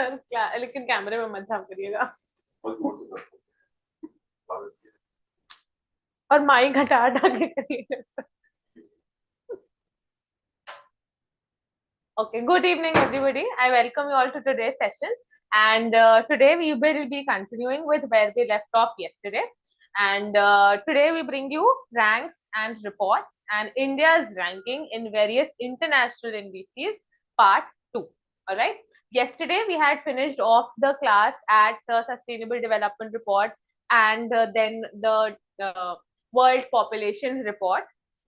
लेकिन कैमरे में मत झाँक करिएगा और माइक हटा हटा के करिएगा। Okay, good evening, everybody. I welcome you all to today's session. And today we will be continuing with where we left off yesterday. And today we bring you ranks and reports and India's ranking in various international indices, part 2. All right. Yesterday we had finished off the class at the Sustainable Development Report and then the World Population Report.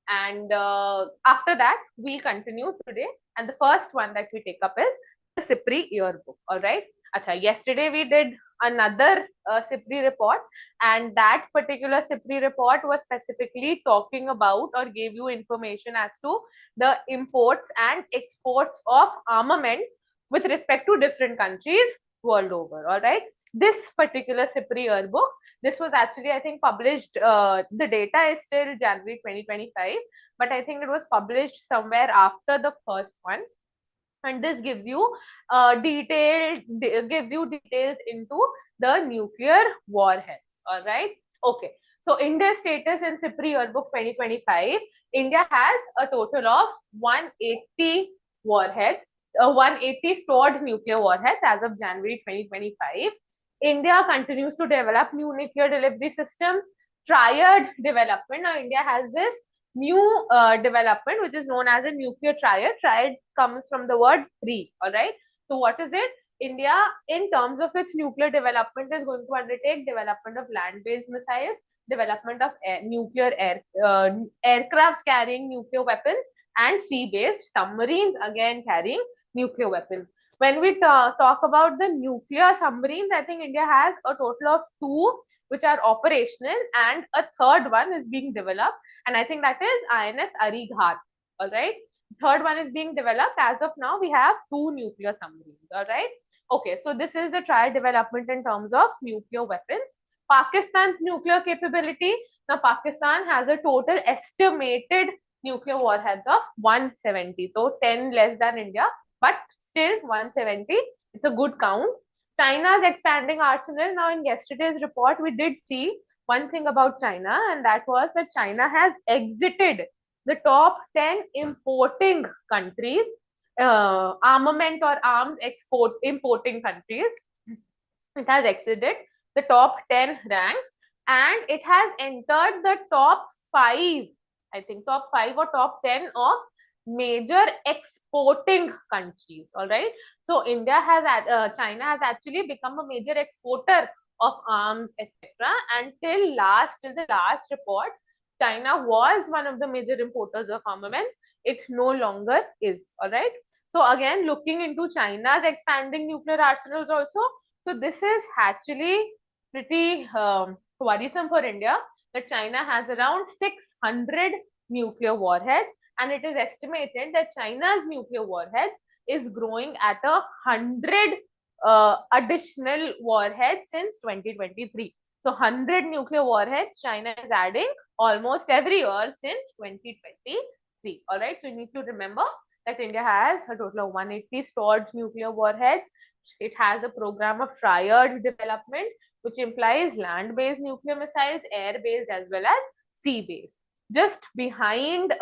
And after that, we continue today. And the first one that we take up is the SIPRI yearbook. All right. Acha, yesterday we did another SIPRI report, and that particular SIPRI report was specifically talking about or gave you information as to the imports and exports of armaments with respect to different countries world over. All right. This particular SIPRI yearbook, this was actually, I think, published, the data is still January 2025, but I think it was published somewhere after the first one. And this gives you details into the nuclear warheads. All right. Okay. So India's status in SIPRI yearbook 2025, India has a total of 180 warheads, 180 stored nuclear warheads as of January 2025. India continues to develop new nuclear delivery systems. Triad development. Now, India has this new development which is known as a nuclear triad. Triad comes from the word three. All right. So, what is it? India, in terms of its nuclear development, is going to undertake development of land-based missiles, development of aircraft carrying nuclear weapons, and sea-based submarines again carrying nuclear weapons. When we talk about the nuclear submarines, I think India has a total of 2 which are operational, and a third one is being developed, and I think that is INS Arighat. All right. Third one is being developed. As of now, we have 2 nuclear submarines. All right. Okay. So this is the trial development in terms of nuclear weapons. Pakistan's nuclear capability. Now, Pakistan has a total estimated nuclear warheads of 170. So 10 less than India, but still 170. It's a good count. China's expanding arsenal. Now, in yesterday's report, we did see one thing about China, and that was that China has exited the top 10 importing countries, armament or arms importing countries. It has exited the top 10 ranks, and it has entered the top 5, I think top 5 or top 10 of major exporting countries. All right. So China has actually become a major exporter of arms, etc. And till the last report, China was one of the major importers of armaments. It no longer is. All right. So again, looking into China's expanding nuclear arsenals also. So this is actually pretty worrisome for India, that China has around 600 nuclear warheads, and it is estimated that China's nuclear warheads is growing at 100 additional warheads since 2023. So 100 nuclear warheads China is adding almost every year since 2023. All right. So you need to remember that India has a total of 180 stored nuclear warheads. It has a program of triad development, which implies land-based nuclear missiles, air-based as well as sea-based. Just behind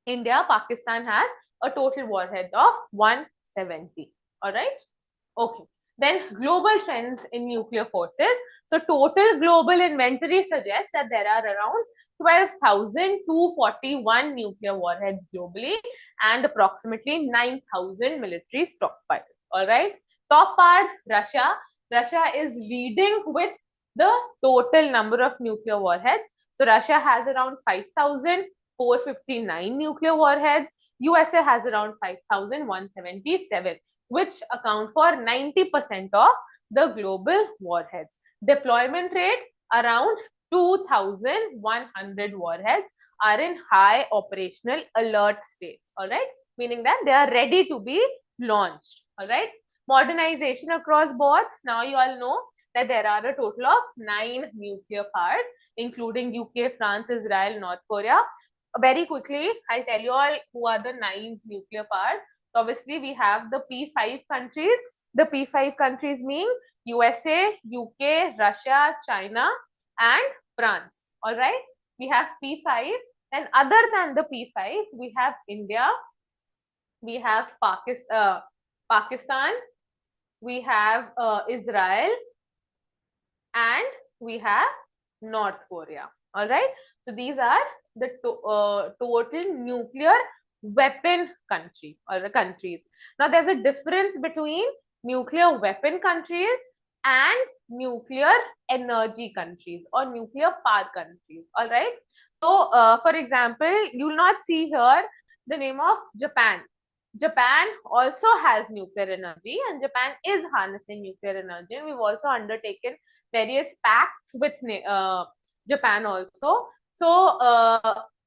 India, Pakistan has a total warhead of 170. All right. Okay. Then global trends in nuclear forces. So total global inventory suggests that there are around 12,241 nuclear warheads globally and approximately 9,000 military stockpiles. All right. Top powers, Russia. Russia is leading with the total number of nuclear warheads. So Russia has around 5,459 nuclear warheads. USA has around 5,177, which account for 90% of the global warheads. Deployment rate, around 2,100 warheads are in high operational alert states. All right. Meaning that they are ready to be launched. All right. Modernization across boards. Now you all know that there are a total of 9 nuclear powers, including UK, France, Israel, North Korea. Very quickly, I'll tell you all who are the 9 nuclear powers. Obviously, we have the P5 countries. The P5 countries mean USA, UK, Russia, China, and France. All right. We have P5. And other than the P5, we have India, we have Pakistan, we have Israel, and we have North Korea. All right. So these are the total nuclear weapon country or the countries. Now there's a difference between nuclear weapon countries and nuclear energy countries or nuclear power countries. All right. So for example, you'll not see here the name of Japan. Japan also has nuclear energy and Japan is harnessing nuclear energy. And we've also undertaken various pacts with Japan also. So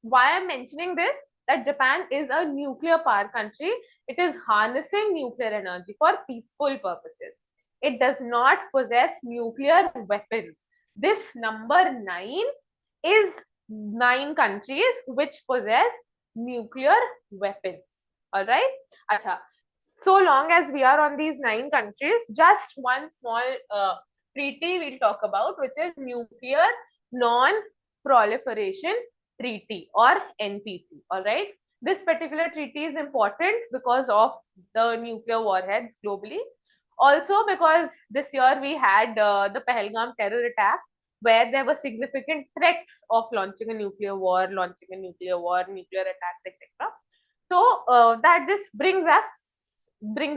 why I'm mentioning this, that Japan is a nuclear power country. It is harnessing nuclear energy for peaceful purposes. It does not possess nuclear weapons. This number 9 is 9 countries which possess nuclear weapons. All right. Acha. So long as we are on these 9 countries, just one small treaty we'll talk about, which is Nuclear Non-Proliferation Treaty or NPT. All right. This particular treaty is important because of the nuclear warheads globally. Also because this year we had the Pahalgam terror attack, where there were significant threats of launching a nuclear war, nuclear attacks, etc. So that just brings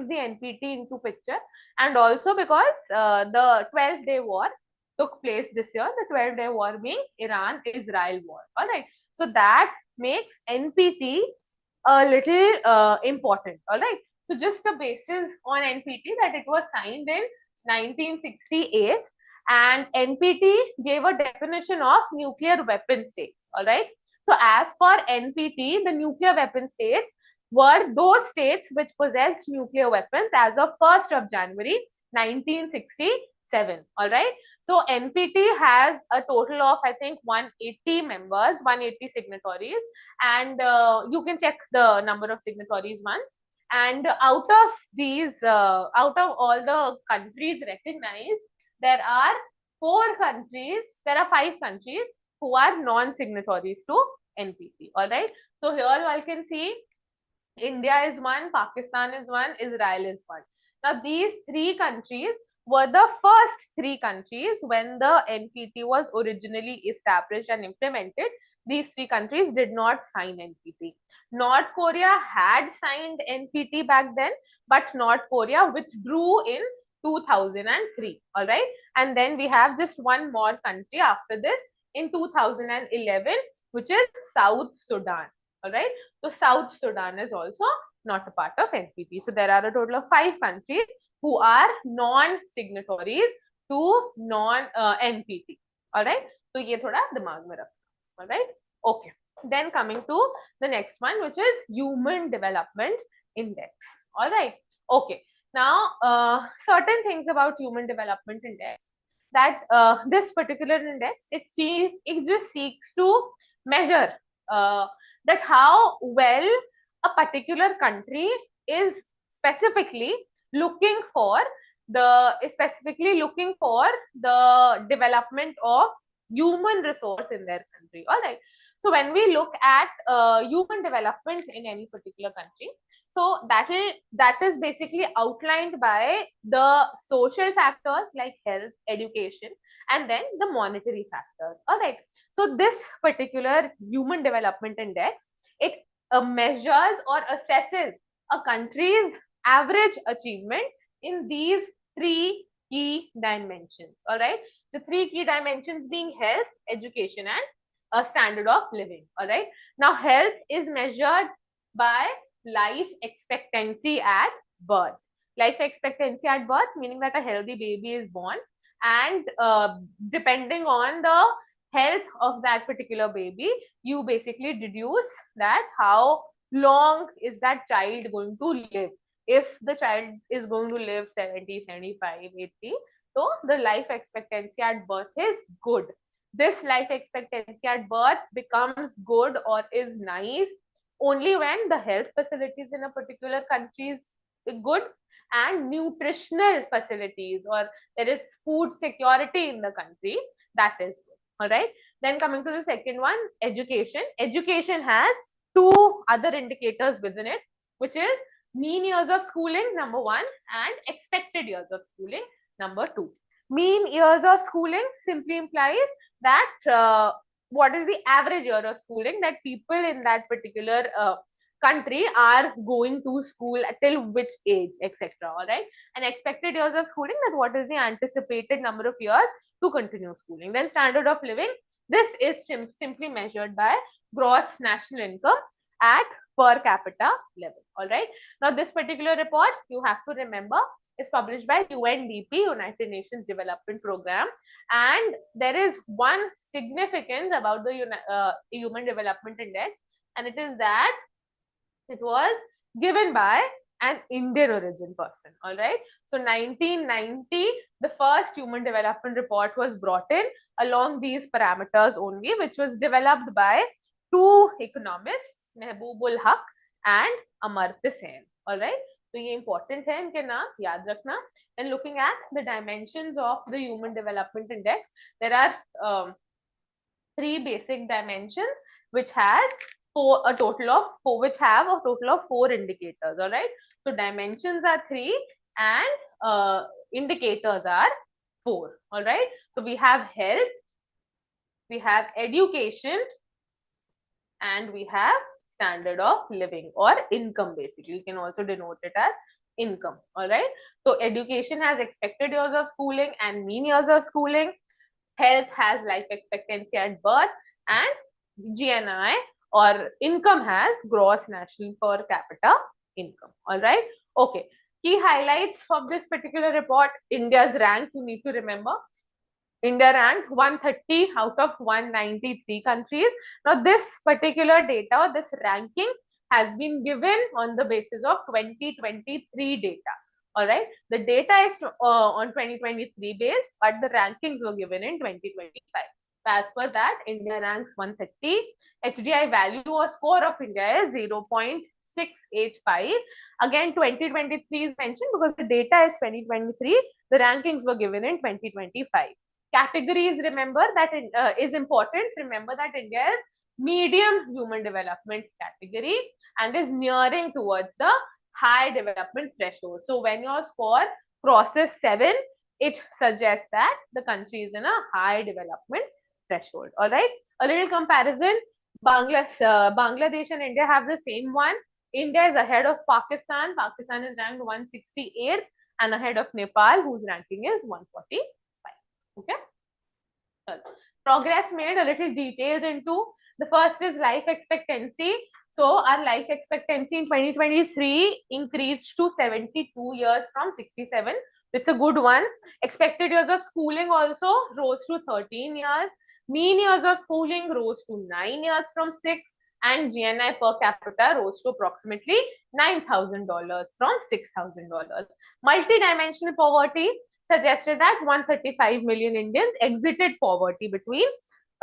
the NPT into picture, and also because the 12-day war took place this year, the 12-day war being Iran-Israel war. All right. So that makes NPT a little important. All right. So just a basis on NPT, that it was signed in 1968, and NPT gave a definition of nuclear weapon states. All right. So as per NPT, the nuclear weapon states were those states which possessed nuclear weapons as of 1st of January 1967. All right. So NPT has a total of, I think, 180 members, 180 signatories, and you can check the number of signatories once. And out of these, out of all the countries recognized, there are 5 countries who are non-signatories to NPT. All right. So here you can see India is one, Pakistan is one, Israel is one. Now these 3 countries were the first 3 countries when the NPT was originally established and implemented. These 3 countries did not sign NPT. North Korea had signed NPT back then, but North Korea withdrew in 2003. All right. And then we have just one more country after this in 2011, which is South Sudan. All right. So South Sudan is also not a part of NPT. So there are a total of 5 countries who are non-signatories to non-NPT. All right. So ये थोड़ा दिमाग में रखना. All right. Okay. Then coming to the next one, which is Human Development Index. All right. Okay. Now, certain things about Human Development Index, that this particular index, it just seeks to measure that how well a particular country is specifically looking for the development of human resource in their country. All right. So when we look at human development in any particular country, so that is basically outlined by the social factors like health, education, and then the monetary factors. All right. So this particular Human Development Index, it measures or assesses a country's average achievement in these 3 key dimensions. All right. The 3 key dimensions being health, education, and a standard of living. All right. Now, health is measured by life expectancy at birth. Life expectancy at birth, meaning that a healthy baby is born, and depending on the health of that particular baby, you basically deduce that how long is that child going to live. If the child is going to live 70, 75, 80, so the life expectancy at birth is good. This life expectancy at birth becomes good or is nice only when the health facilities in a particular country is good and nutritional facilities, or there is food security in the country, that is good. All right. Then coming to the second one, education. Education has two other indicators within it, which is mean years of schooling, number one, and expected years of schooling, number two. Mean years of schooling simply implies that what is the average year of schooling that people in that particular country are going to school till which age, etc. All right. And expected years of schooling, that what is the anticipated number of years to continue schooling. Then standard of living, this is simply measured by gross national income at per capita level. All right. Now, this particular report, you have to remember, is published by UNDP, United Nations Development Program. And there is one significance about the Human Development Index, and it is that it was given by an Indian origin person. All right. So 1990, the first Human Development Report was brought in along these parameters only, which was developed by two economists, Mehboob-ul Haq and Amartya Sen. All right. So ये important है, इनके नाम याद रखना. And looking at the dimensions of the Human Development Index, there are three basic dimensions which has a total of four indicators. All right. So dimensions are three and indicators are four. All right. So we have health, we have education, and we have standard of living or income. Basically, you can also denote it as income. All right. So education has expected years of schooling and mean years of schooling. Health has life expectancy at birth, and GNI or income has gross national per capita income. All right. Okay. Key highlights of this particular report: India's rank, you need to remember. India ranked 130 out of 193 countries. Now, this particular data, this ranking has been given on the basis of 2023 data. All right. The data is on 2023 based, but the rankings were given in 2025. As per that, India ranks 130. HDI value or score of India is 0.685. Again, 2023 is mentioned because the data is 2023. The rankings were given in 2025. Categories, remember that is important. Remember that India is medium human development category and is nearing towards the high development threshold. So when your score crosses 7, it suggests that the country is in a high development threshold. All right. A little comparison. Bangladesh and India have the same one. India is ahead of Pakistan. Pakistan is ranked 168th and ahead of Nepal, whose ranking is 145. Okay. Progress made, a little details into. The first is life expectancy. So our life expectancy in 2023 increased to 72 years from 67. It's a good one. Expected years of schooling also rose to 13 years. Mean years of schooling rose to 9 years from 6. And GNI per capita rose to approximately $9,000 from $6,000. Multidimensional poverty suggested that 135 million Indians exited poverty between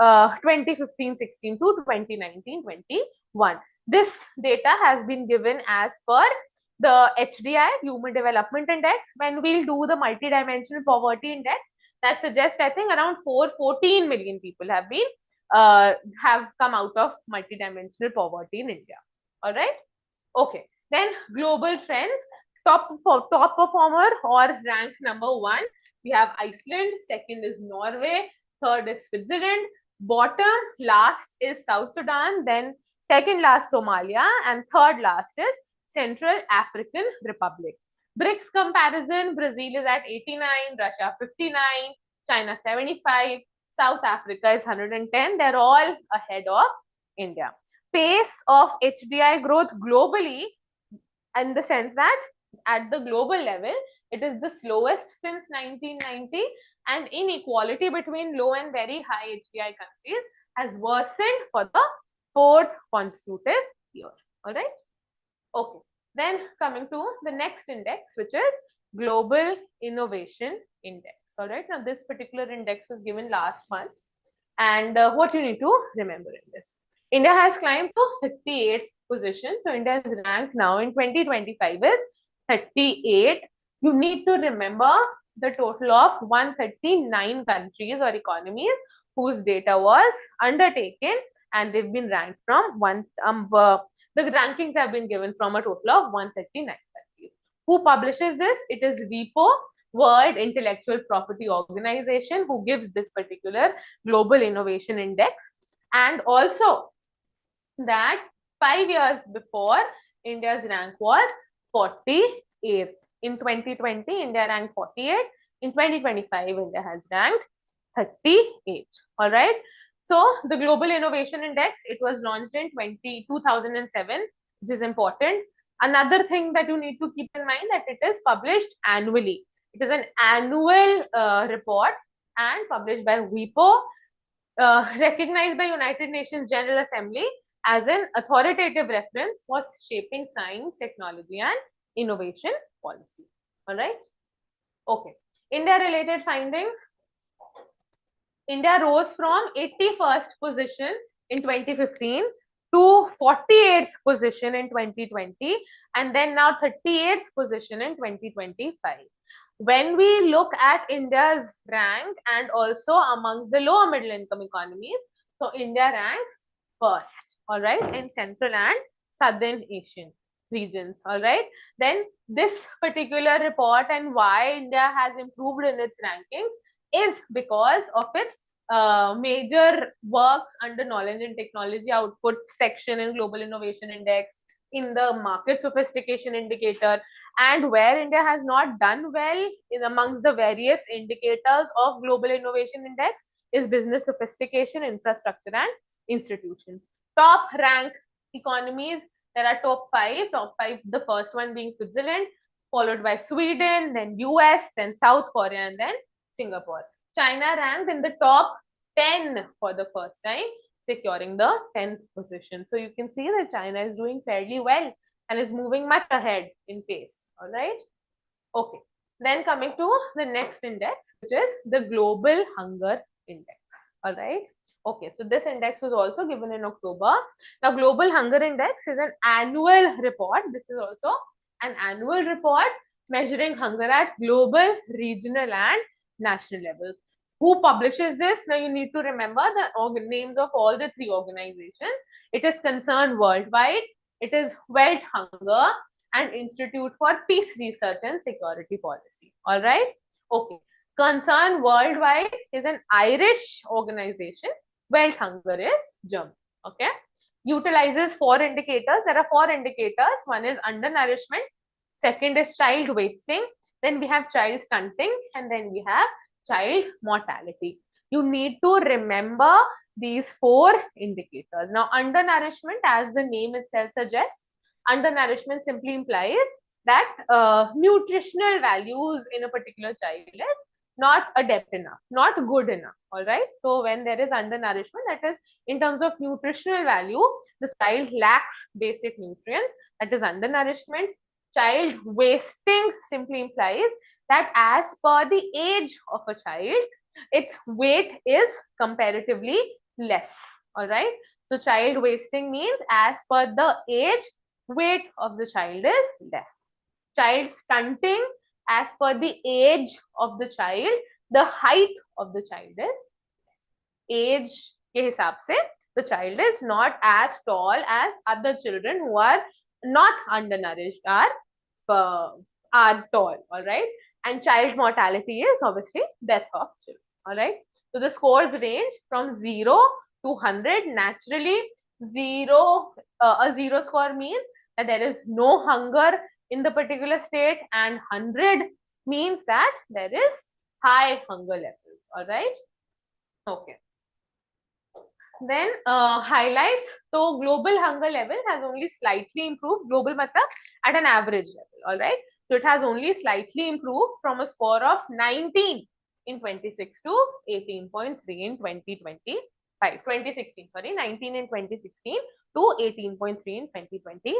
2015-16 to 2019-21. This data has been given as per the HDI, Human Development Index. When we'll do the multidimensional poverty index, that suggests, I think, around 414 million people have been have come out of multidimensional poverty in India. All right. Okay. Then global trends. Top performer or rank number 1, we have Iceland. Second is Norway. Third is Switzerland. Bottom last is South Sudan. Then second last Somalia, and third last is Central African Republic. BRICS comparison: Brazil is at 89, Russia 59, China 75, South Africa is 110. They're all ahead of India. Pace of HDI growth globally, in the sense that at the global level, it is the slowest since 1990, and inequality between low and very high HDI countries has worsened for the 4th consecutive year. All right. Okay. Then coming to the next index, which is Global Innovation Index. All right. Now, this particular index was given last month, and what you need to remember in this: India has climbed to 58th position. So India's rank now in 2025 is 38. You need to remember the total of 139 countries or economies whose data was undertaken, and they've been ranked from the rankings have been given from a total of 139 countries. Who publishes this? It is WIPO, World Intellectual Property Organization, who gives this particular Global Innovation Index. And also that 5 years before, India's rank was 48th. In 2020, India ranked 48. In 2025, India has ranked 38. All right. So the Global Innovation Index, it was launched in 2007, which is important. Another thing that you need to keep in mind that it is published annually. It is an annual report and published by WIPO, recognized by United Nations General Assembly as an authoritative reference for shaping science, technology, and innovation policy. All right. Okay. India-related findings. India rose from 81st position in 2015 to 48th position in 2020, and then now 38th position in 2025. When we look at India's rank and also among the lower middle income economies, so India ranks first, all right, in Central and Southern Asian regions, all right. Then this particular report and why India has improved in its rankings is because of its major works under knowledge and technology output section in Global Innovation Index, in the market sophistication indicator, and where India has not done well in amongst the various indicators of Global Innovation Index is business sophistication, infrastructure, and institutions. Top ranked economies, there are top five, the first one being Switzerland, followed by Sweden, then US, then South Korea, and then Singapore. China ranked in the top 10 for the first time, securing the 10th position. So you can see that China is doing fairly well and is moving much ahead in pace. All right. Okay. Then coming to the next index, which is the Global Hunger Index. All right. Okay. So this index was also given in October. Now, Global Hunger Index is an annual report. This is also an annual report measuring hunger at global, regional, and national levels. Who publishes this? Now you need to remember the names of all the three organizations. It is Concerned Worldwide, it is World Hunger, and Institute for Peace Research and Security Policy. All right. Okay. Concerned Worldwide is an Irish organization. World Hunger is German. Okay. Utilizes 4 indicators. There are 4 indicators. One is undernourishment. Second is child wasting. Then we have child stunting, and then we have child mortality. You need to remember these 4 indicators. Now, undernourishment, as the name itself suggests, undernourishment simply implies that nutritional values in a particular child is not adept enough, not good enough. All right. So when there is undernourishment, that is in terms of nutritional value, the child lacks basic nutrients, that is undernourishment. Child wasting simply implies that as per the age of a child, its weight is comparatively less. All right. So child wasting means as per the age, weight of the child is less. Child stunting, as per the age of the child, the height of the child is age के हिसाब से the child is not as tall as other children who are not undernourished are tall. All right. And child mortality is obviously death of children. All right. So the scores range from 0 to 100. Naturally, a 0 score means that there is no hunger in the particular state, and 100 means that there is high hunger levels. All right. Okay. Then highlights. So global hunger level has only slightly improved. Global matlab at an average level. All right. So it has only slightly improved from a score of 19 in 26 to 18.3 in 2025. 2016, sorry, 19 in 2016 to 18.3 in 2025.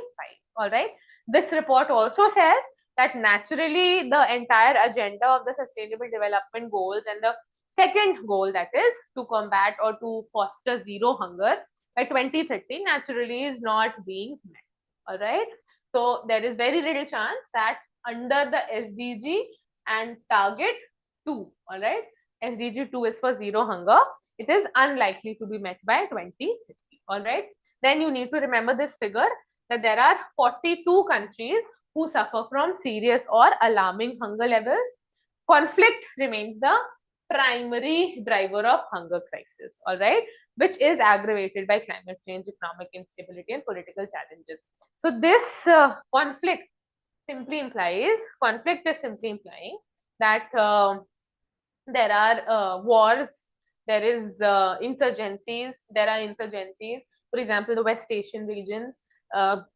All right. This report also says that naturally the entire agenda of the Sustainable Development Goals and the second goal, that is to combat or to foster zero hunger, by 2030 naturally is not being met. All right. So there is very little chance that under the SDG and target 2, all right, SDG 2 is for zero hunger, it is unlikely to be met by 2030. All right. Then you need to remember this figure that there are 42 countries who suffer from serious or alarming hunger levels. Conflict remains the primary driver of hunger crisis, all right, which is aggravated by climate change, economic instability, and political challenges. So this conflict is simply implying that there are wars, there is there are insurgencies. For example, the West Asian regions,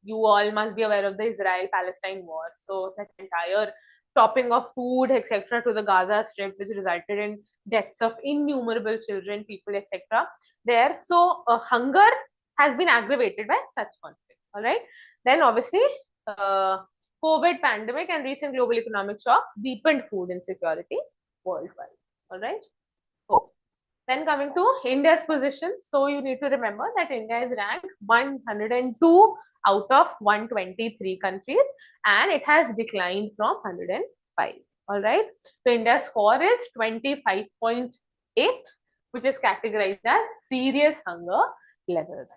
you all must be aware of the Israel-Palestine war. So that entire stopping of food, etc., to the Gaza Strip, which resulted in deaths of innumerable children, people, etc. There, so hunger has been aggravated by such conflicts. All right. Then obviously, COVID pandemic and recent global economic shocks deepened food insecurity worldwide. All right. So then coming to India's position. So you need to remember that India is ranked 102 out of 123 countries, and it has declined from 105. All right. So India's score is 25.8, which is categorized as serious hunger levels.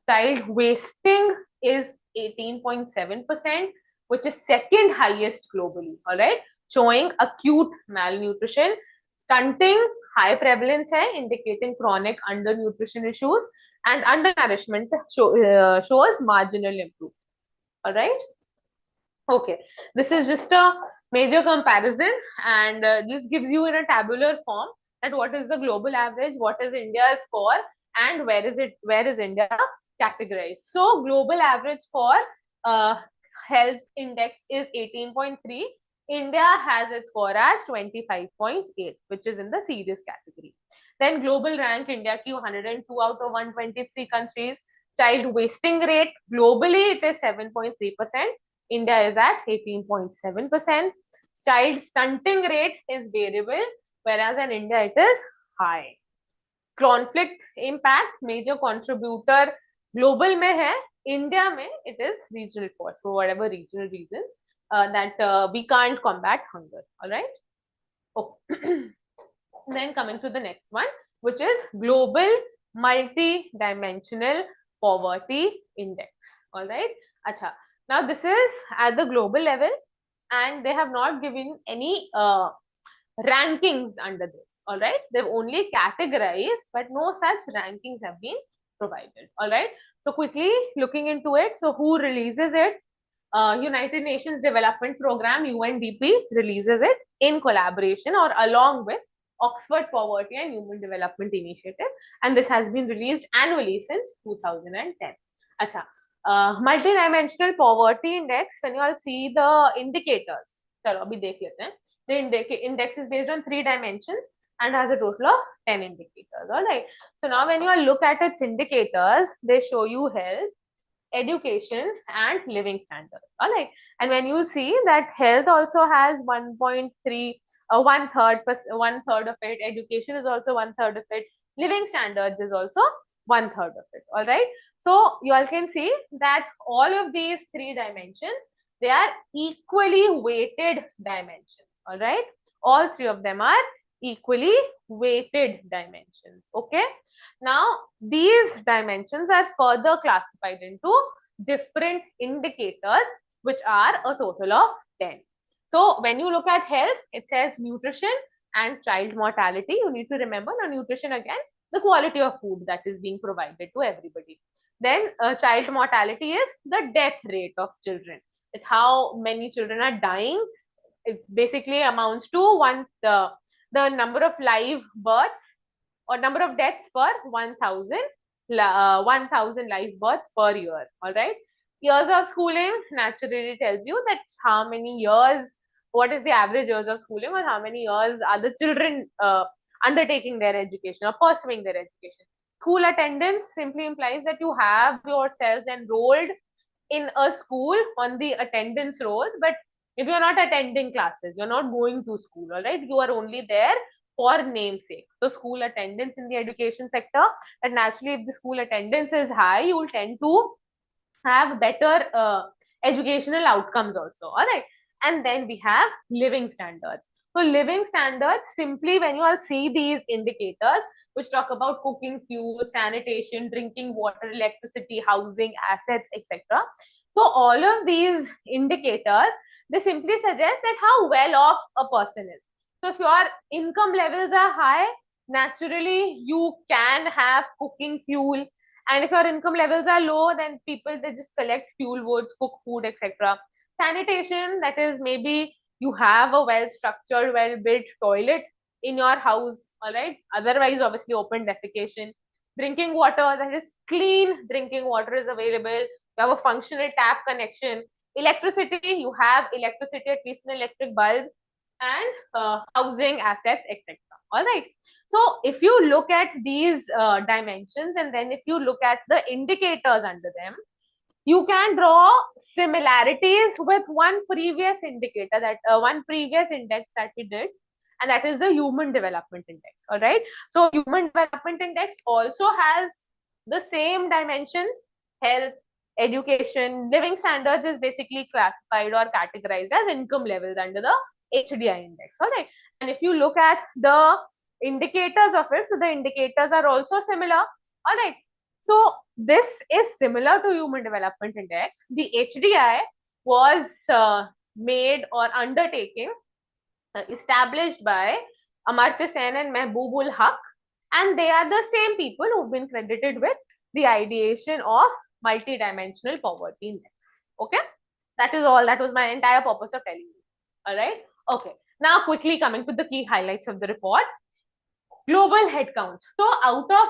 Child wasting is 18.7%, which is second highest globally. All right. Showing acute malnutrition. Stunting, high prevalence hai, indicating chronic undernutrition issues, and undernourishment shows marginal improvement. All right. Okay. This is just a major comparison, and this gives you in a tabular form that what is the global average, what is India's score, and where is India categorized. So global average for health index is 18.3. India has its score as 25.8, which is in the serious category. Then global rank, India ki 102 out of 123 countries. Child wasting rate, globally it is 7.3%. India is at 18.7%. Child stunting rate is variable, whereas in India it is high. Conflict impact, major contributor global mein hai, India mein it is regional cause, for whatever regional reasons that we can't combat hunger. All right. Oh. Then coming to the next one, which is global multi-dimensional poverty index. All right. Acha. Now this is at the global level, and they have not given any rankings under this. All right. They've only categorized, but no such rankings have been provided. All right. So quickly looking into it. So who releases it? United Nations Development Program, UNDP, releases it in collaboration or along with Oxford Poverty and Human Development Initiative, and this has been released annually since 2010. Acha, multi-dimensional poverty index, when you all see the indicators, chalo abhi dekh lete hain. The index is based on 3 dimensions and has a total of 10 indicators. All right. So now when you all look at its indicators, they show you health, education, and living standards. All right. And when you see that health also has 1.3, one third of it, education is also 1/3 of it, living standards is also 1/3 of it. All right. So you all can see that all of these 3 dimensions, they are equally weighted dimensions. All right. All 3 of them are equally weighted dimensions. Okay. Now, these dimensions are further classified into different indicators, which are a total of 10. So, when you look at health, it says nutrition and child mortality. You need to remember now nutrition again, the quality of food that is being provided to everybody. Then child mortality is the death rate of children. It's how many children are dying. It basically amounts to the number of live births or number of deaths per 1,000 live births per year. All right. Years of schooling naturally tells you that how many years, what is the average years of schooling, or how many years are the children undertaking their education or pursuing their education. School attendance simply implies that you have yourselves enrolled in a school on the attendance rolls, but if you're not attending classes, you're not going to school, all right, you are only there for namesake. So school attendance in the education sector, and naturally if the school attendance is high, you will tend to have better educational outcomes also. All right. And then we have living standards. So living standards, simply when you all see these indicators, which talk about cooking fuel, sanitation, drinking water, electricity, housing, assets, etc. So all of these indicators, they simply suggest that how well off a person is. So if your income levels are high, naturally you can have cooking fuel, and if your income levels are low, then people, they just collect fuel woods, cook food, etc. Sanitation, that is maybe you have a well structured, well built toilet in your house, all right. Otherwise, obviously, open defecation. Drinking water, that is clean drinking water is available. You have a functional tap connection. Electricity, you have electricity, at least an electric bulb, and housing, assets, etc. All right. So if you look at these dimensions, and then if you look at the indicators under them, you can draw similarities with one previous indicator, that one previous index that we did, and that is the human development index. All right. So human development index also has the same dimensions: health, education, living standards is basically classified or categorized as income levels under the HDI index. All right. And if you look at the indicators of it, so the indicators are also similar. All right. So this is similar to human development index. The HDI was made or undertaken, established by Amartya Sen and Mehboobul Haq, and they are the same people who've been credited with the ideation of multidimensional poverty index. Okay, that is all. That was my entire purpose of telling you. All right. Okay. Now quickly coming to the key highlights of the report. Global headcount. So out of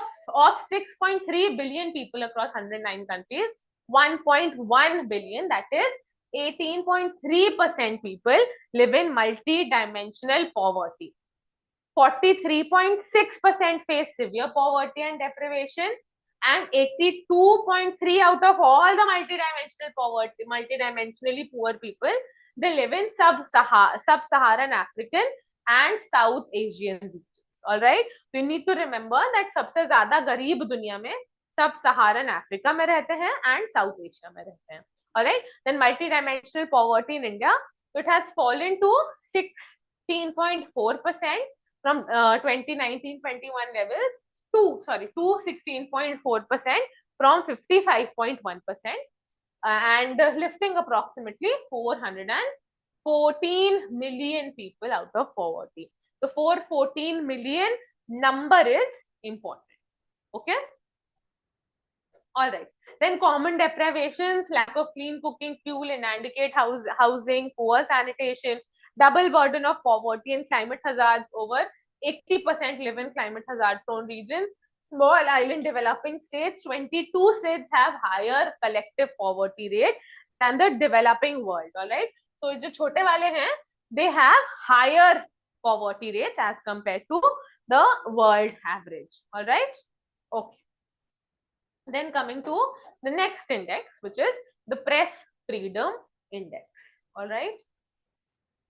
6.3 billion people across 109 countries, 1.1 billion, that is 18.3% people, live in multi-dimensional poverty. 43.6% face severe poverty and deprivation, and 82.3 out of all the multi-dimensional poverty, multi-dimensionally poor people, they live in sub-Saharan African and South Asian regions. All right. So you need to remember that सबसे ज्यादा गरीब दुनिया में सब सहारन Africa में रहते हैं and South Asia में रहते हैं. All right. Then multi-dimensional poverty in India, so it has fallen to 16.4% from 2019-21 levels to 16.4% from 55.1%, and lifting approximately 414 million people out of poverty. The 414 million number is important. Okay. All right. Then common deprivations, lack of clean cooking fuel, inadequate housing, poor sanitation, double burden of poverty and climate hazards. Over 80% live in climate hazard prone regions. Small island developing states, 22 states have higher collective poverty rate than the developing world. All right. So जो छोटे वाले हैं, they have higher poverty rates as compared to the world average. All right. Okay. Then coming to the next index, which is the press freedom index. All right.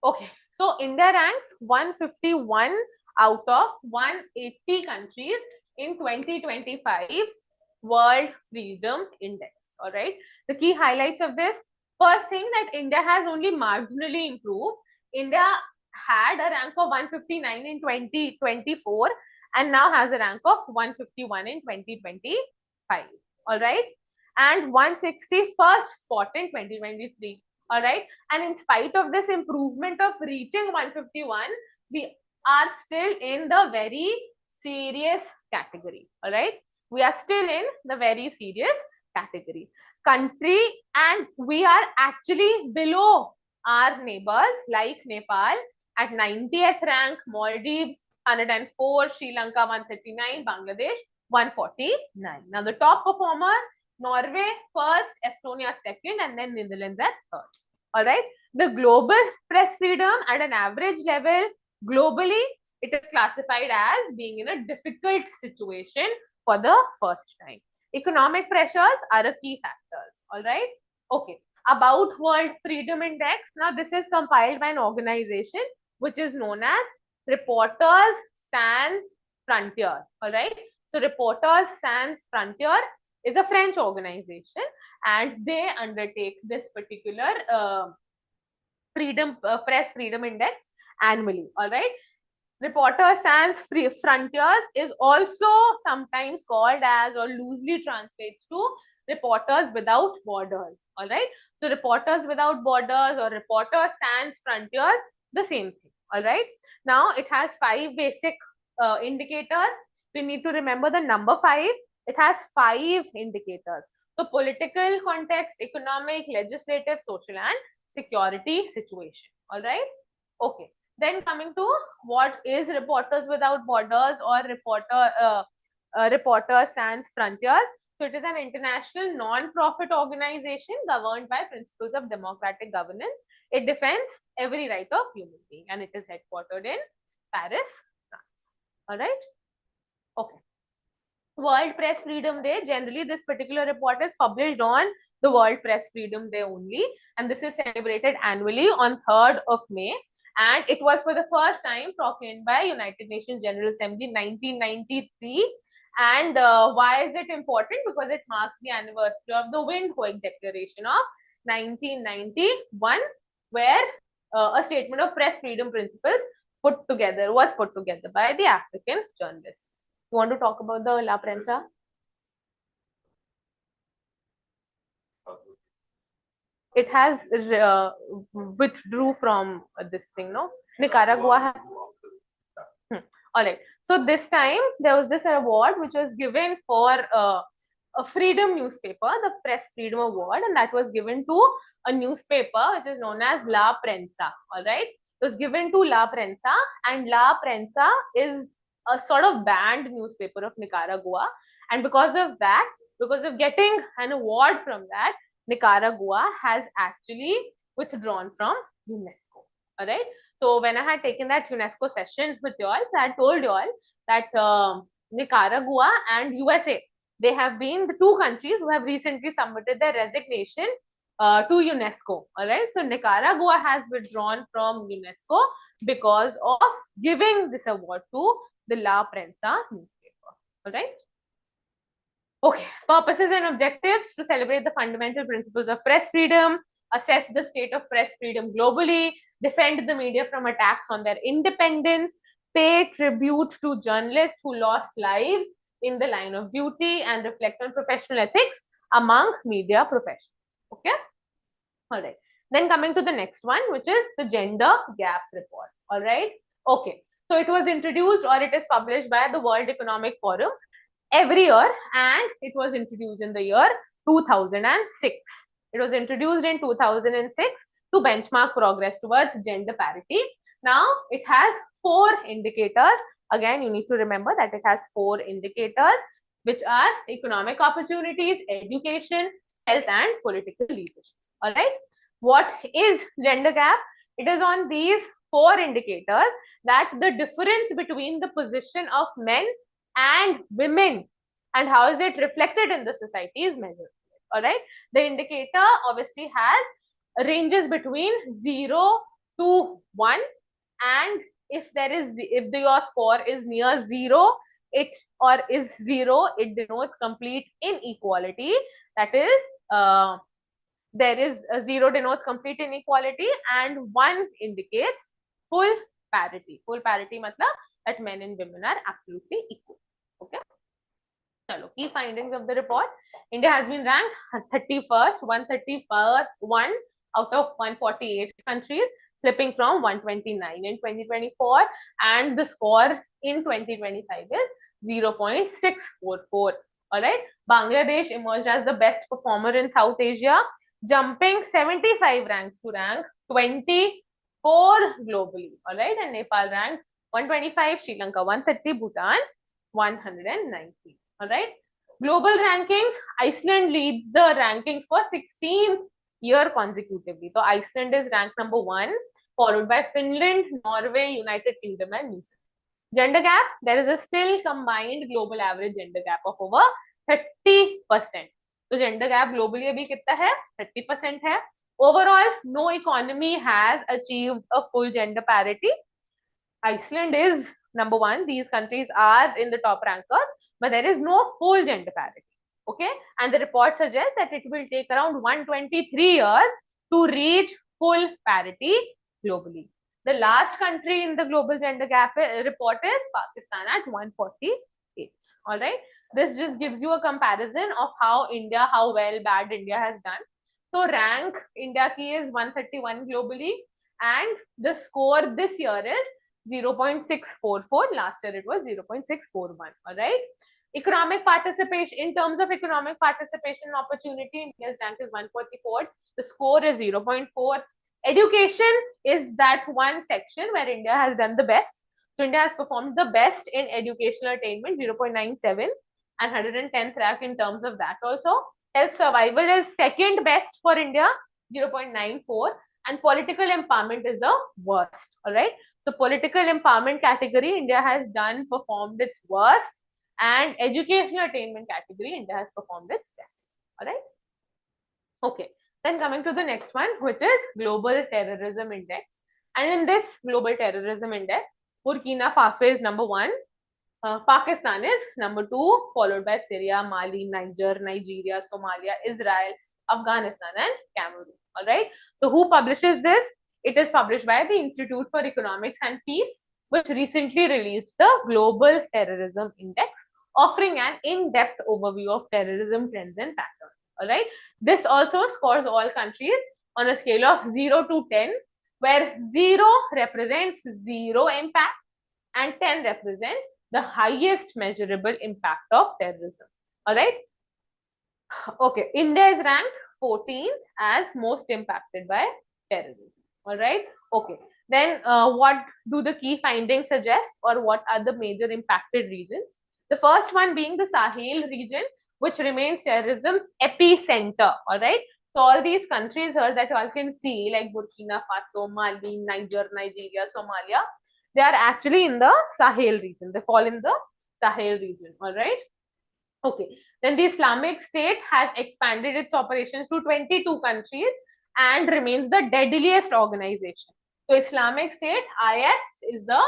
Okay. So India ranks 151 out of 180 countries in 2025's World Freedom Index. All right. The key highlights of this: first thing, that India has only marginally improved. India had a rank of 159 in 2024 and now has a rank of 151 in 2025. All right. And 161st spot in 2023. All right. And in spite of this improvement of reaching 151, we are still in the very serious category. All right. We are still in the very serious category. Country, and we are actually below our neighbors like Nepal at 90th rank, Maldives 104, Sri Lanka 139, Bangladesh 149. Now the top performers: Norway first, Estonia second, and then Netherlands at third. All right. The global press freedom at an average level globally, it is classified as being in a difficult situation for the first time. Economic pressures are a key factors. All right. Okay. About World Freedom Index. Now this is compiled by an organization which is known as Reporters Sans Frontier. All right. So Reporters Sans Frontier is a French organization, and they undertake this particular press freedom index annually. All right. Reporters Sans Frontiers is also sometimes called as, or loosely translates to, Reporters Without Borders. All right. So Reporters Without Borders or Reporters Sans Frontiers, the same thing. All right. Now it has 5 basic indicators. We need to remember the number 5. It has 5 indicators. So political context, economic, legislative, social, and security situation. All right. Okay. Then coming to what is Reporters Without Borders or Reporters Sans Frontiers. So it is an international non-profit organization governed by principles of democratic governance. It defends every right of human being, and it is headquartered in Paris, France. All right. Okay. World Press Freedom Day. Generally, this particular report is published on the World Press Freedom Day only, and this is celebrated annually on 3rd of May. And it was for the first time proclaimed by United Nations General Assembly in 1993. And why is it important? Because it marks the anniversary of the Windhoek Declaration of 1991, where a statement of press freedom principles was put together by the African journalists. You want to talk about the La Prensa? It has withdrew from this thing, no? Nicaragua. All right. So this time there was this award which was given for a freedom newspaper, the Press Freedom Award, and that was given to a newspaper which is known as La Prensa. All right. It was given to La Prensa, and La Prensa is a sort of banned newspaper of Nicaragua, and because of that, because of getting an award from that, Nicaragua has actually withdrawn from UNESCO. All right. So when I had taken that UNESCO session with y'all, so I told y'all that Nicaragua and USA, they have been the 2 countries who have recently submitted their resignation to UNESCO. All right. So Nicaragua has withdrawn from UNESCO because of giving this award to the La Prensa newspaper. All right. Okay. Purposes and objectives: to celebrate the fundamental principles of press freedom, assess the state of press freedom globally, defend the media from attacks on their independence, pay tribute to journalists who lost lives in the line of duty, and reflect on professional ethics among media professionals. Okay. All right. Then coming to the next one, which is the gender gap report. All right. Okay. So it was introduced, or it is published by the World Economic Forum every year, and it was introduced in the year 2006. It was introduced in 2006 to benchmark progress towards gender parity. Now it has 4 indicators. Again, you need to remember that it has 4 indicators, which are economic opportunities, education, health, and political leadership. All right. What is gender gap? It is on these 4 indicators that the difference between the position of men and women and how is it reflected in the society is measured. All right. The indicator obviously has ranges between 0 to 1, and if your score is near 0, it denotes complete inequality. That is, there is a 0 denotes complete inequality, and 1 indicates full parity. Full parity matlab that men and women are absolutely equal. Okay. Chalo, key findings of the report. India has been ranked 31st, 131 out of 148 countries, slipping from 129 in 2024, and the score in 2025 is 0.644. All right. Bangladesh emerged as the best performer in South Asia, jumping 75 ranks to rank 24 globally. All right. And Nepal ranked 125, Sri Lanka 130, Bhutan 190. All right. Global rankings: Iceland leads the rankings for 16th year consecutively. So Iceland is ranked number 1, followed by Finland, Norway, United Kingdom, and New Zealand. Gender gap: there is a still combined global average gender gap of over 30%. So gender gap globally abhi kitna hai? 30% hai. Overall, no economy has achieved a full gender parity. Iceland is number 1. These countries are in the top rankers, but there is no full gender parity. Okay, and the report suggests that it will take around 123 years to reach full parity globally. The last country in the global gender gap report is Pakistan at 148. All right, this just gives you a comparison of how bad India has done. So rank India ki is 131 globally, and the score this year is 0.644. Last year it was 0.641. All right. Economic participation, in terms of economic participation opportunity, India's rank is 144. The score is 0.4. Education is that one section where India has done the best. So India has performed the best in educational attainment, 0.97, and 110th rank in terms of that also. Health survival is second best for India, 0.94, and political empowerment is the worst. All right. So political empowerment category, India has performed its worst, and educational attainment category, India has performed its best. All right. Okay. Then coming to the next one, which is Global Terrorism Index. And in this Global Terrorism Index, Burkina Faso is number 1. Pakistan is number 2, followed by Syria, Mali, Niger, Nigeria, Somalia, Israel, Afghanistan, and Cameroon. All right. So who publishes this? It is published by the Institute for Economics and Peace, which recently released the Global Terrorism Index, offering an in-depth overview of terrorism trends and patterns. All right. This also scores all countries on a scale of 0 to 10, where 0 represents zero impact and 10 represents the highest measurable impact of terrorism. All right. Okay. India is ranked 14th as most impacted by terrorism. All right. Okay. Then what do the key findings suggest, or what are the major impacted regions? The first one being the Sahel region, which remains terrorism's epicenter. All right. So all these countries here that you all can see, like Burkina Faso, Mali, Niger, Nigeria, Somalia, they are actually in the Sahel region. They fall in the Sahel region. All right. Okay. Then the Islamic State has expanded its operations to 22 countries and remains the deadliest organization. So Islamic State, IS, is the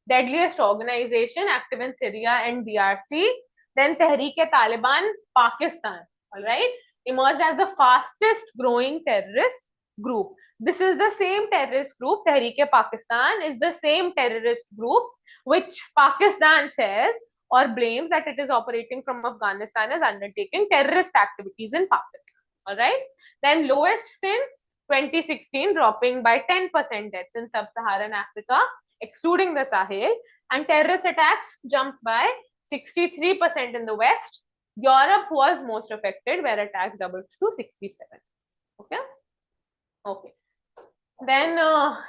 deadliest organization active in Syria and DRC. Then Tehreek-e-Taliban, Pakistan, all right, emerged as the fastest growing terrorist group. This is the same terrorist group. Tehreek-e-Pakistan is the same terrorist group which Pakistan says or blames that it is operating from Afghanistan as undertaking terrorist activities in Pakistan. All right. Then lowest since 2016, dropping by 10% deaths in sub-Saharan Africa, excluding the Sahel, and terrorist attacks jumped by 63% in the West. Europe was most affected, where attacks doubled to 67. Okay. Okay. Then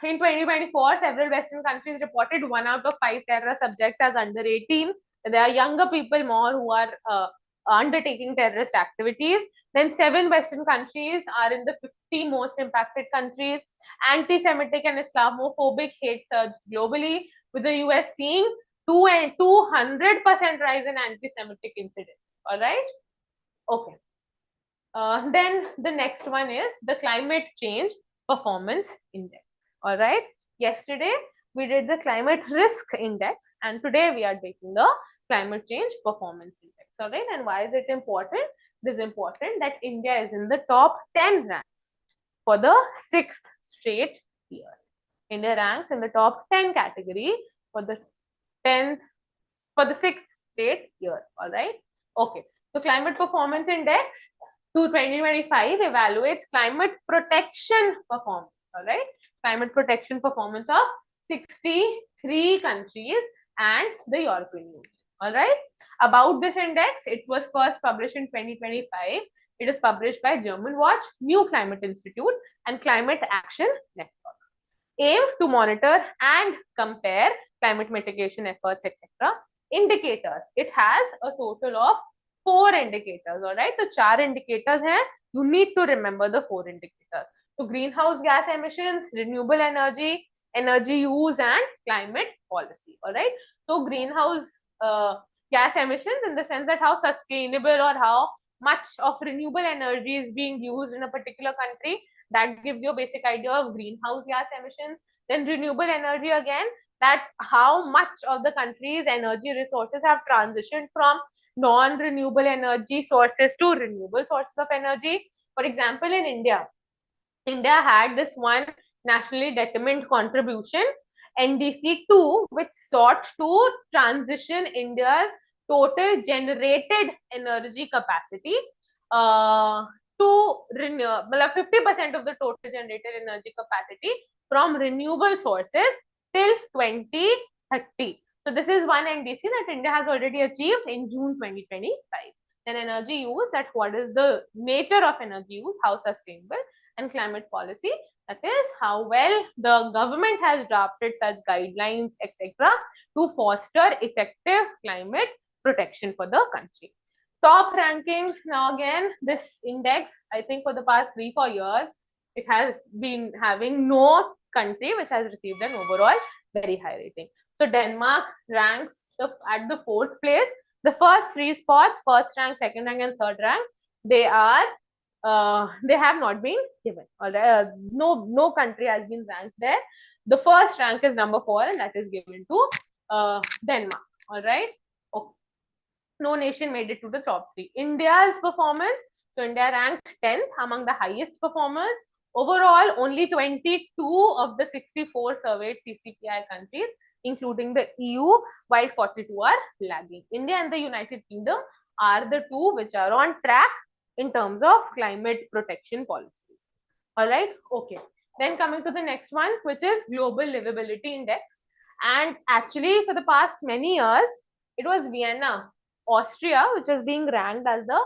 in 2024, several Western countries reported 1 out of 5 terror subjects as under 18. There are younger people more who are undertaking terrorist activities. Then 7 Western countries are in the 50 most impacted countries. Anti-Semitic and Islamophobic hate surged globally, with the US seeing 200% rise in anti-Semitic incidents. All right. Okay. Then the next one is the Climate Change Performance Index. All right. Yesterday we did the Climate Risk Index, and today we are taking the Climate Change Performance Index. All right. And why is it important? It is important that India is in the top 10 ranks for the 6th straight year. India ranks in the top 10 category for the 6th straight year. All right. Okay. So Climate Performance Index 2025 evaluates climate protection performance. All right. Climate protection performance of 63 countries and the European Union. All right. About this index, it was first published in 2025. It is published by German Watch, New Climate Institute, and Climate Action Network. Aim to monitor and compare climate mitigation efforts, etc. Indicators. It has a total of 4 indicators. All right. So 4 indicators हैं. You need to remember the 4 indicators. So greenhouse gas emissions, renewable energy, energy use, and climate policy. All right. So greenhouse gas emissions, in the sense that how sustainable or how much of renewable energy is being used in a particular country, that gives you a basic idea of greenhouse gas emissions. Then renewable energy, again, that how much of the country's energy resources have transitioned from non-renewable energy sources to renewable sources of energy. For example, in India had this one nationally determined contribution, NDC2, which sought to transition India's total generated energy capacity uh, to renew 50% of the total generated energy capacity from renewable sources till 2030. So this is one NDC that India has already achieved in June 2025. Then energy use, that what is the nature of energy use, how sustainable, and climate policy, that is how well the government has drafted such guidelines, etc., to foster effective climate protection for the country. Top rankings, now again, this index, I think for the past 3-4 years, it has been having no country which has received an overall very high rating. So Denmark ranks at the 4th place. The first 3 spots, first rank, second rank, and third rank, they have not been given. No country has been ranked there. The first rank is number 4, and that is given to Denmark. All right. Okay. No nation made it to the top 3. India's performance, so India ranked 10th among the highest performers. Overall, only 22 of the 64 surveyed CCPI countries, including the EU, while 42 are lagging. India and the United Kingdom are the two which are on track in terms of climate protection policies. All right, okay. Then coming to the next one, which is Global Livability Index. And actually, for the past many years, it was Vienna, Austria, which is being ranked as the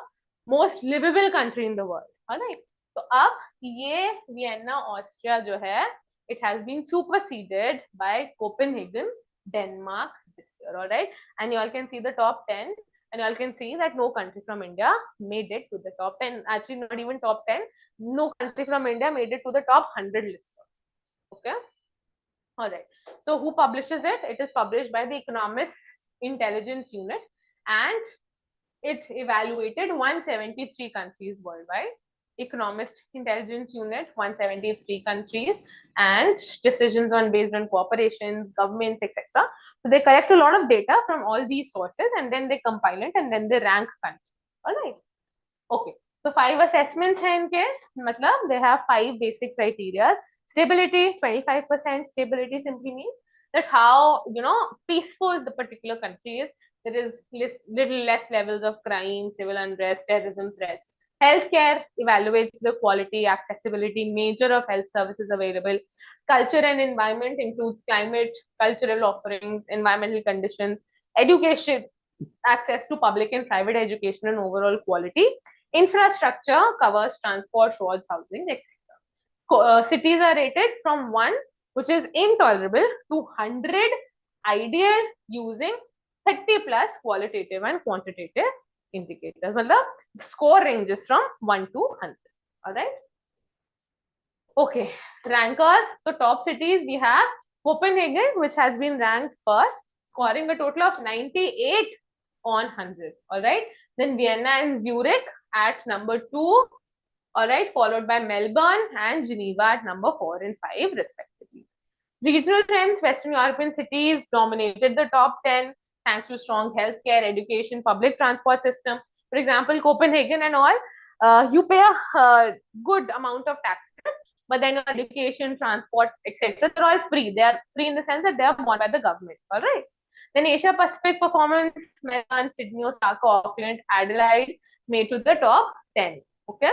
most livable country in the world. All right. So, अब ये Vienna, Austria जो है, it has been superseded by Copenhagen, Denmark this year. All right. And you all can see the top 10. And you all can see that no country from India made it to the top 10. Actually, not even top 10. No country from India made it to the top 100 list. Okay. All right. So who publishes it? It is published by the Economist Intelligence Unit, and it evaluated 173 countries worldwide. Economist Intelligence Unit, 173 countries, and decisions on based on cooperation, governments, etc. So they collect a lot of data from all these sources, and then they compile it, and then they rank countries. All right. Okay. So 5 assessments हैं इनके, मतलब they have 5 basic criteria. Stability, 25% stability simply means that how, peaceful the particular country is. There is little less levels of crime, civil unrest, terrorism threats. Healthcare evaluates the quality, accessibility, nature of health services available. Culture and environment includes climate, cultural offerings, environmental conditions. Education, access to public and private education and overall quality. Infrastructure covers transport, roads, housing, etc. Cities are rated from 1, which is intolerable, to 100, ideal, using 30 plus qualitative and quantitative indicators. The score ranges from 1 to 100. All right. Okay. Rankers. So top cities, we have Copenhagen, which has been ranked first, scoring a total of 98 on 100. All right. Then Vienna and Zurich at number 2. All right. Followed by Melbourne and Geneva at number 4 and 5 respectively. Regional trends, Western European cities dominated the top 10 thanks to strong healthcare, education, public transport system. For example, Copenhagen and all, you pay a good amount of taxes, but then your education, transport, etc., they're all free. They are free in the sense that they are monitored by the government. All right. Then Asia Pacific performance, Melbourne, Sydney, Osaka, Auckland, Adelaide made to the top 10. Okay.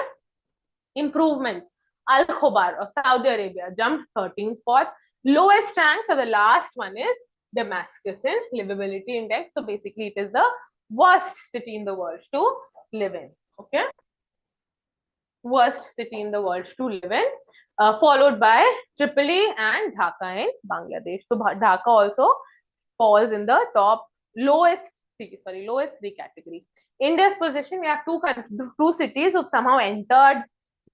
Improvements. Al Khobar of Saudi Arabia jumped 13 spots. Lowest rank, so the last one is Damascus in livability index. So basically, it is the worst city in the world to live in. Okay. Worst city in the world to live in, followed by Tripoli and Dhaka in Bangladesh. So Dhaka also falls in the top lowest 3 category. India's position, we have two cities who somehow entered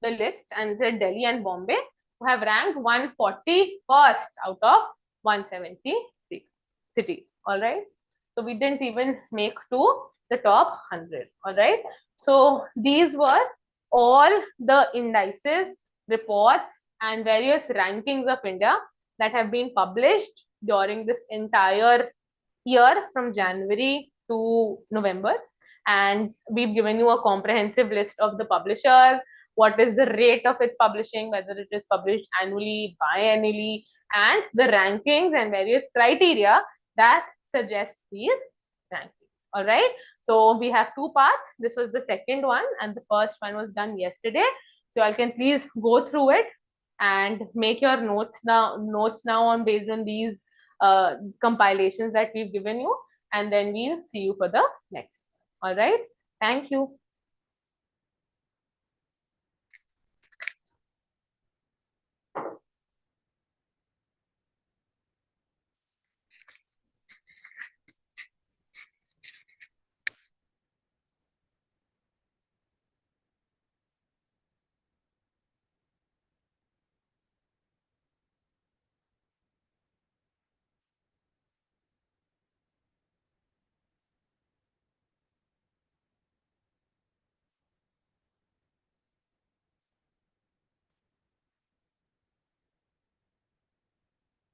the list, and they're Delhi and Bombay, who have ranked 141st out of 173 cities. All right. So we didn't even make to the top 100. All right. So these were all the indices, reports, and various rankings of India that have been published during this entire year from January to November. And we've given you a comprehensive list of the publishers, what is the rate of its publishing, whether it is published annually, biannually, and the rankings and various criteria that suggest these rankings. All right. So we have two parts. This was the second one, and the first one was done yesterday. So I can please go through it and make your notes now on based on these compilations that we've given you, and then we'll see you for the next. All right. Thank you.